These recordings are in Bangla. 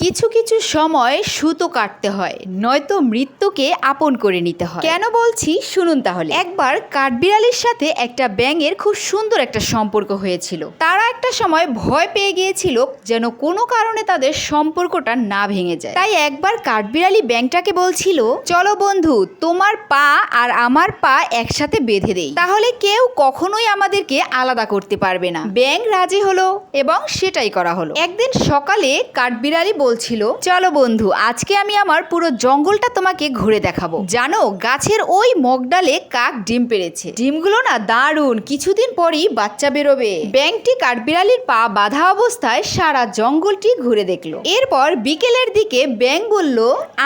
কিছু কিছু সময় সুতো কাটতে হয়, নয়তো মৃত্যুকে আপন করে নিতে হয়। কেন বলছি শুনুন তাহলে। একবার কাঠবিড়ালির সাথে একটা ব্যাঙের খুব সুন্দর একটা সম্পর্ক হয়েছিল। তারা একটা সময় ভয় পেয়ে গিয়েছিল যেন কোনো কারণে তাদের সম্পর্কটা না ভেঙে যায়। তাই একবার কাঠবিড়ালি ব্যাঙটাকে বলছিল, চলো বন্ধু, তোমার পা আর আমার পা একসাথে বেঁধে দেই, তাহলে কেউ কখনোই আমাদেরকে আলাদা করতে পারবে না। ব্যাঙ রাজি হলো এবং সেটাই করা হলো। একদিন সকালে কাঠবিড়ালি বলছিল, চলো বন্ধু, আজকে আমি আমার পুরো জঙ্গলটা তোমাকে ঘুরে দেখাবো। জানো, গাছের ওই মগডালে কাক ডিম পেড়েছে। ডিমগুলো না দারুণ, কিছুদিন পরই বাচ্চা বেরোবে। ব্যাঙটি কাঠবিড়ালির পা বাঁধা অবস্থায় সারা জঙ্গলটি ঘুরে দেখলো। এরপর বিকেলের দিকে ব্যাঙ বলল,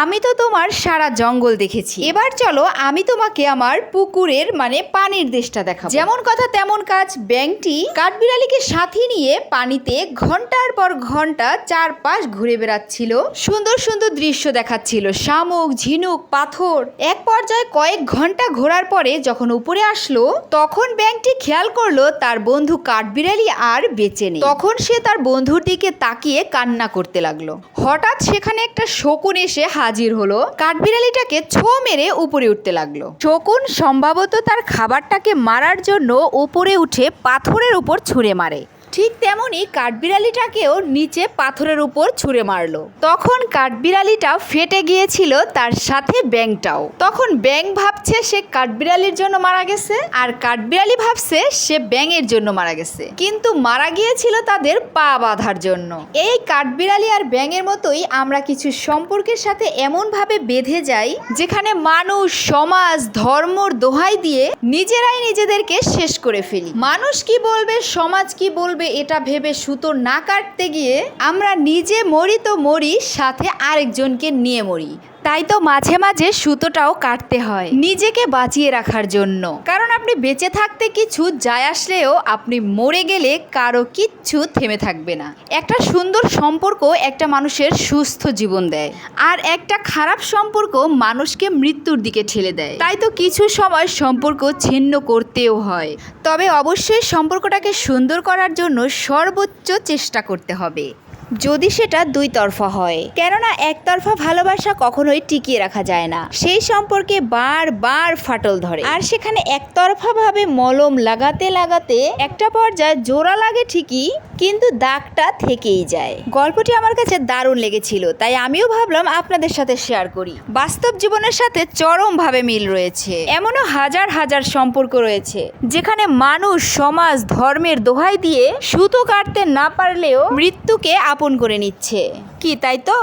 আমি তো তোমার সারা জঙ্গল দেখেছি, এবার চলো আমি তোমাকে আমার পুকুরের মানে পানির দেশটা দেখাবো। যেমন কথা তেমন কাজ। ব্যাঙটি কাঠবিড়ালিকে সাথে নিয়ে পানিতে ঘন্টার পর ঘন্টা চারপাশ ঘুরে বেড়াচ্ছিল। সুন্দর সুন্দর দৃশ্য দেখাচ্ছিল, শামুক, ঝিনুক, পাথর। এক পর্যায়ে কয়েক ঘন্টা ঘোরার পরে যখন উপরে আসলো, তখন ব্যাঙটি খেয়াল করলো তার বন্ধু কাঠবিড়ালি আর বেঁচে নেই। তখন সে তার বন্ধুর দিকে তাকিয়ে কান্না করতে লাগলো। হঠাৎ সেখানে একটা শকুন এসে হাজির হলো। কাঠবিড়ালিটাকে ছো মেরে উপরে উঠতে লাগলো। শকুন সম্ভবত তার খাবারটাকে মারার জন্য উপরে উঠে পাথরের উপর ছুঁড়ে মারে। ঠিক তেমনি কাঠবিড়ালিটাকেও নিচে পাথরের উপর ছুঁড়ে মারলো। তখন কাঠবিড়ালিটা ফেটে গিয়েছিল, তার সাথে ব্যাঙটাও। তখন ব্যাঙ ভাবছে সে কাঠবিড়ালির জন্য মারা গেছে, আর কাঠবিড়ালি ভাবছে সে ব্যাঙের জন্য মারা গেছে, কিন্তু মারা গিয়েছিল তাদের পা বাঁধার জন্য। এই কাঠবিড়ালি আর ব্যাঙের মতোই আমরা কিছু সম্পর্কের সাথে এমন ভাবে বেঁধে যাই যেখানে মানুষ, সমাজ, ধর্মর দোহাই দিয়ে নিজেরাই নিজেদেরকে শেষ করে ফেলি। মানুষ কি বলবে, সমাজ কি বলবে, এটা ভেবে সুতো না কাটতে গিয়ে আমরা নিজে মরি তো মরি, সাথে আরেকজনকে নিয়ে মরি। তাই তো মাঝে মাঝে সুতোটাও কাটতে হয় নিজেকে বাঁচিয়ে রাখার জন্য। কারণ আপনি বেঁচে থাকতে কিছু যায় আসলেও আপনি মরে গেলে কারো কিচ্ছু থেমে থাকবে না। একটা সুন্দর সম্পর্ক একটা মানুষের সুস্থ জীবন দেয়, আর একটা খারাপ সম্পর্ক মানুষকে মৃত্যুর দিকে ঠেলে দেয়। তাই তো কিছু সময় সম্পর্ক ছিন্ন করতেও হয়, তবে অবশ্যই সম্পর্কটাকে সুন্দর করার জন্য সর্বোচ্চ চেষ্টা করতে হবে, যদি সেটা দুই তরফা হয়। কেননা একতরফা ভালোবাসা কখনোই টিকিয়ে রাখা যায় না, সেই সম্পর্কে বারবার ফাটল ধরে। আর সেখানে একতরফা ভাবে মলম লাগাতে লাগাতে একটা পর্যায়ে জোড়া লাগে ঠিকই, কিন্তু দাগটা থেকেই যায়। গল্পটি আমার কাছে দারুণ লেগেছিল, তাই আমিও ভাবলাম আপনাদের সাথে শেয়ার করি। বাস্তব জীবনের সাথে চরমভাবে মিল রয়েছে। এমনও হাজার হাজার সম্পর্ক রয়েছে যেখানে মানুষ, সমাজ, ধর্মের দোহাই দিয়ে সুতো কাটতে না পারলেও মৃত্যুকে আপন করে নিচ্ছে। কি তাই তো?